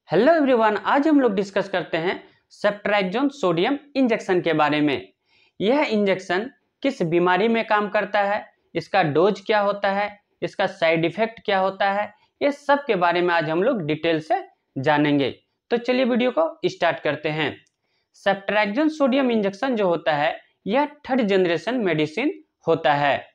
Hello everyone, आज हम लोग डिस्कस करते हैं सेफ्ट्रैक्जोन सोडियम इंजेक्शन के बारे में। यह इंजेक्शन किस बीमारी में काम करता है, इसका डोज क्या होता है, इसका साइड इफेक्ट क्या होता है, ये सब के बारे में आज हम लोग डिटेल से जानेंगे। तो चलिए वीडियो को स्टार्ट करते हैं। सेफ्ट्रैक्जोन सोडियम इंजेक्शन जो होता है यह थर्ड जनरेशन मेडिसिन होता है।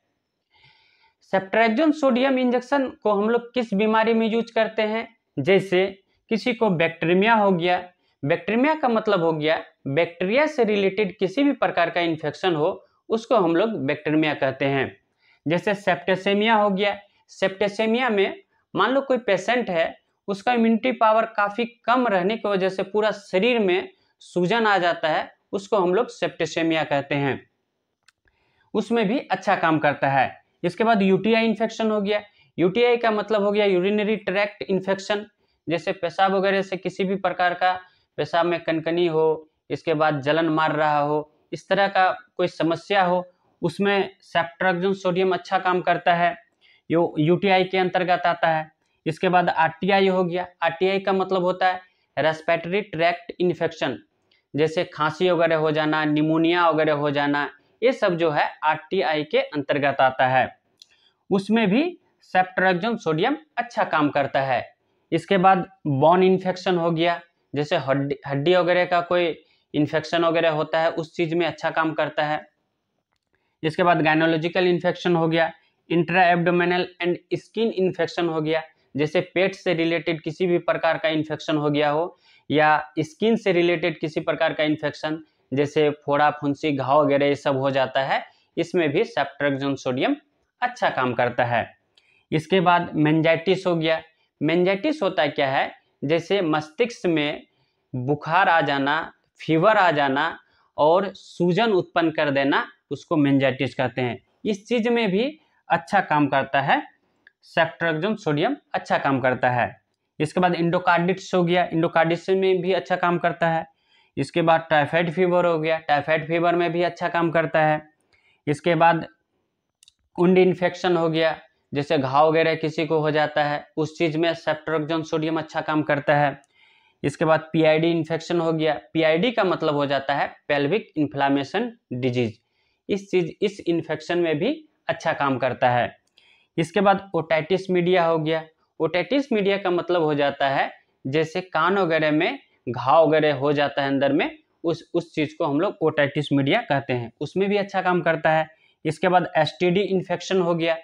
सेफ्ट्रैक्जोन सोडियम इंजेक्शन को हम लोग किस बीमारी में यूज करते हैं, जैसे किसी को बैक्टीरिया हो गया। बैक्टीरिया का मतलब हो गया बैक्टीरिया से रिलेटेड किसी भी प्रकार का इन्फेक्शन हो उसको हम लोग बैक्टीरिया कहते हैं। जैसे सेप्टेसेमिया हो गया। सेप्टेसेमिया में मान लो कोई पेशेंट है, उसका इम्यूनिटी पावर काफ़ी कम रहने की वजह से पूरा शरीर में सूजन आ जाता है, उसको हम लोग सेप्टेसेमिया कहते हैं। उसमें भी अच्छा काम करता है। इसके बाद यूटीआई इन्फेक्शन हो गया। यूटीआई का मतलब हो गया यूरिनरी ट्रैक्ट इन्फेक्शन। जैसे पेशाब वगैरह से किसी भी प्रकार का पेशाब में कनकनी हो, इसके बाद जलन मार रहा हो, इस तरह का कोई समस्या हो, उसमें सेफ्ट्रैक्जोन सोडियम अच्छा काम करता है, यो यूटीआई के अंतर्गत आता है। इसके बाद आरटीआई हो गया। आरटीआई का मतलब होता है रेस्पिरेटरी ट्रैक्ट इन्फेक्शन, जैसे खांसी वगैरह हो जाना, निमोनिया वगैरह हो जाना, ये सब जो है आरटीआई के अंतर्गत आता है। उसमें भी सेफ्ट्रैक्जोन सोडियम अच्छा काम करता है। इसके बाद बोन इन्फेक्शन हो गया, जैसे हड्डी वगैरह का कोई इन्फेक्शन वगैरह होता है, उस चीज़ में अच्छा काम करता है। इसके बाद गायनोलॉजिकल इन्फेक्शन हो गया। Intra abdominal and skin infection हो गया, जैसे पेट से रिलेटेड किसी भी प्रकार का इन्फेक्शन हो गया हो, या स्किन से रिलेटेड किसी प्रकार का इन्फेक्शन, जैसे फोड़ा फुंसी घाव वगैरह ये सब हो जाता है, इसमें भी सेफ्ट्रैक्जोन सोडियम अच्छा काम करता है। इसके बाद मेनिंजाइटिस हो गया। मेनिंजाइटिस होता क्या है, जैसे मस्तिष्क में बुखार आ जाना, फीवर आ जाना और सूजन उत्पन्न कर देना, उसको मेनिंजाइटिस कहते हैं। इस चीज में भी अच्छा काम करता है, सेफ्ट्रैक्जोन सोडियम अच्छा काम करता है। इसके बाद इंडोकार्डिटिस हो गया। इंडोकार्डिटिस में भी अच्छा काम करता है। इसके बाद टाइफाइड फीवर हो गया। टाइफाइड फीवर में भी अच्छा काम करता है। इसके बाद वुंड इन्फेक्शन हो गया, जैसे घाव वगैरह किसी को हो जाता है, उस चीज़ में सेफ्ट्रैक्जोन सोडियम अच्छा काम करता है। इसके बाद पीआईडी इन्फेक्शन हो गया। पीआईडी का मतलब हो जाता है पेल्विक इन्फ्लामेशन डिजीज। इस इन्फेक्शन में भी अच्छा काम करता है। इसके बाद ओटाइटिस मीडिया हो गया। ओटाइटिस मीडिया का मतलब हो जाता है जैसे कान वगैरह में घाव वगैरह हो जाता है अंदर में, उस चीज़ को हम लोग ओटाइटिस मीडिया कहते हैं, उसमें भी अच्छा काम करता है। इसके बाद एसटीडी इन्फेक्शन हो गया।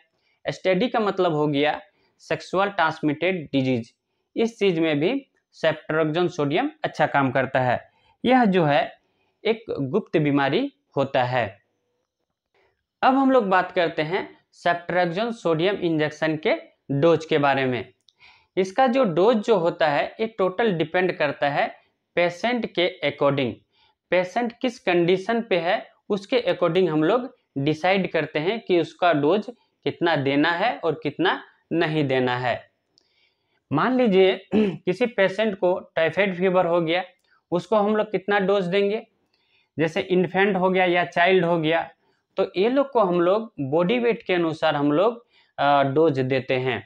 एसटीडी का मतलब हो गया सेक्सुअल ट्रांसमिटेड डिजीज। इस चीज में भी सेफ्ट्रैक्जोन सोडियम अच्छा काम करता है। यह जो है एक गुप्त बीमारी होता है। अब हम लोग बात करते हैं सेफ्ट्रैक्जोन सोडियम इंजेक्शन के डोज के बारे में। इसका जो डोज जो होता है ये टोटल डिपेंड करता है पेशेंट के अकॉर्डिंग। पेशेंट किस कंडीशन पे है उसके अकॉर्डिंग हम लोग डिसाइड करते हैं कि उसका डोज कितना देना है और कितना नहीं देना है। मान लीजिए किसी पेशेंट को टाइफाइड फीवर हो गया, उसको हम लोग कितना डोज देंगे, जैसे इन्फेंट हो गया या चाइल्ड हो गया, तो ये लोग को हम लोग बॉडी वेट के अनुसार हम लोग डोज देते हैं।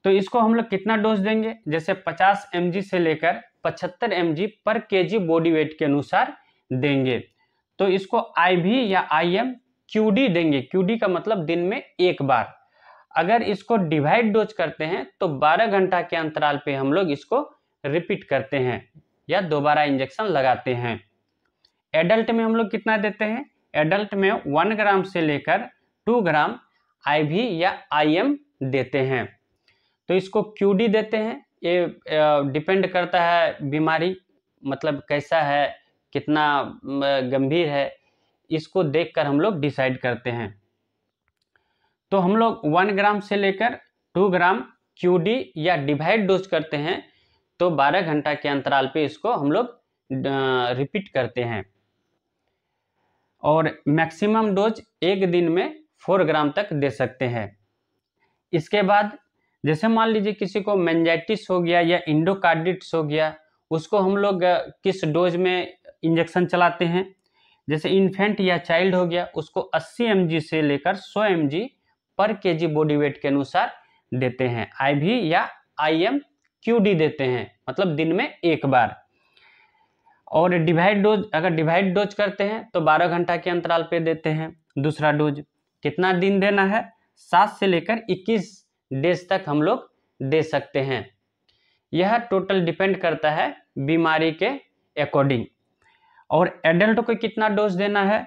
तो इसको हम लोग कितना डोज देंगे, जैसे 50 mg से लेकर 75 mg पर केजी बॉडी वेट के अनुसार देंगे। तो इसको आईवी या आईएम क्यूडी देंगे। क्यूडी का मतलब दिन में एक बार। अगर इसको डिवाइड डोज करते हैं तो 12 घंटा के अंतराल पे हम लोग इसको रिपीट करते हैं या दोबारा इंजेक्शन लगाते हैं। एडल्ट में हम लोग कितना देते हैं, एडल्ट में 1 ग्राम से लेकर 2 ग्राम आईवी या आईएम देते हैं। तो इसको क्यूडी देते हैं। ये डिपेंड करता है बीमारी मतलब कैसा है, कितना गंभीर है, इसको देखकर हम लोग डिसाइड करते हैं। तो हम लोग 1 ग्राम से लेकर 2 ग्राम क्यूडी या डिवाइड डोज करते हैं, तो 12 घंटा के अंतराल पे इसको हम लोग रिपीट करते हैं। और मैक्सिमम डोज एक दिन में 4 ग्राम तक दे सकते हैं। इसके बाद जैसे मान लीजिए किसी को मेनिंजाइटिस हो गया या इंडोकार्डिटिस हो गया, उसको हम लोग किस डोज में इंजेक्शन चलाते हैं, जैसे इन्फेंट या चाइल्ड हो गया, उसको 80 mg से लेकर 100 mg पर केजी बॉडी वेट के अनुसार देते हैं, आईवी या आईएम QD देते हैं, मतलब दिन में एक बार। और डिवाइड डोज, अगर डिवाइड डोज करते हैं तो 12 घंटा के अंतराल पे देते हैं दूसरा डोज। कितना दिन देना है? 7 से लेकर 21 डेज तक हम लोग दे सकते हैं। यह टोटल डिपेंड करता है बीमारी के अकॉर्डिंग। और एडल्ट को कितना डोज देना है?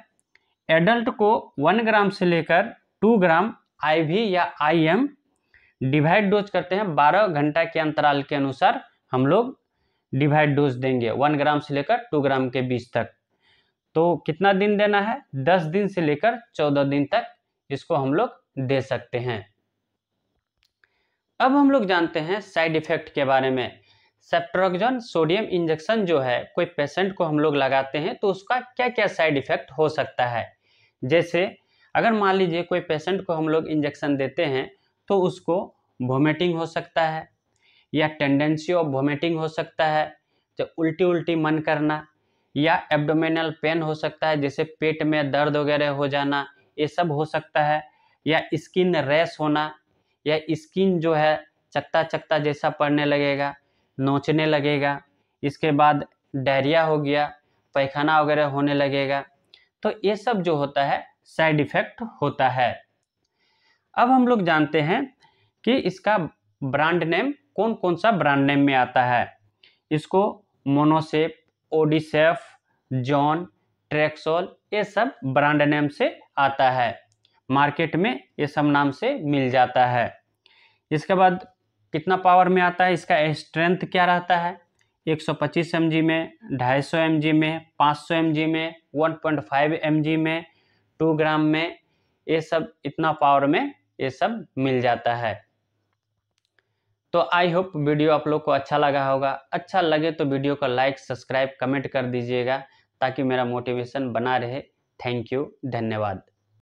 एडल्ट को 1 ग्राम से लेकर 2 ग्राम IV या IM डिवाइड डोज करते हैं। 12 घंटा के अंतराल के अनुसार हम लोग डिवाइड डोज देंगे 1 ग्राम से लेकर 2 ग्राम के बीच तक। तो कितना दिन देना है? 10 दिन से लेकर 14 दिन तक इसको हम लोग दे सकते हैं। अब हम लोग जानते हैं साइड इफेक्ट के बारे में। सेफ्ट्रोक्सोन सोडियम इंजेक्शन जो है, कोई पेशेंट को हम लोग लगाते हैं तो उसका क्या क्या साइड इफेक्ट हो सकता है। जैसे अगर मान लीजिए कोई पेशेंट को हम लोग इंजेक्शन देते हैं तो उसको वोमिटिंग हो सकता है, या टेंडेंसी ऑफ वोमिटिंग हो सकता है, जो उल्टी उल्टी मन करना, या एब्डोमिनल पेन हो सकता है, जैसे पेट में दर्द वगैरह हो जाना, ये सब हो सकता है, या स्किन रैश होना, या स्किन जो है चकता चकता जैसा पड़ने लगेगा, नोचने लगेगा। इसके बाद डायरिया हो गया, पैखाना वगैरह होने लगेगा। तो ये सब जो होता है साइड इफेक्ट होता है। अब हम लोग जानते हैं कि इसका ब्रांड नेम कौन कौन सा ब्रांड नेम में आता है। इसको मोनोसेफ, ओडिसेफ, जॉन, ट्रेक्सोल, ये सब ब्रांड नेम से आता है। मार्केट में ये सब नाम से मिल जाता है। इसके बाद कितना पावर में आता है, इसका स्ट्रेंथ क्या रहता है? 125 mg में, 250 mg में, 500 mg में, 1.5 mg में, 2 ग्राम में, ये सब इतना पावर में ये सब मिल जाता है। तो आई होप वीडियो आप लोग को अच्छा लगा होगा। अच्छा लगे तो वीडियो को लाइक, सब्सक्राइब, कमेंट कर दीजिएगा ताकि मेरा मोटिवेशन बना रहे। थैंक यू, धन्यवाद।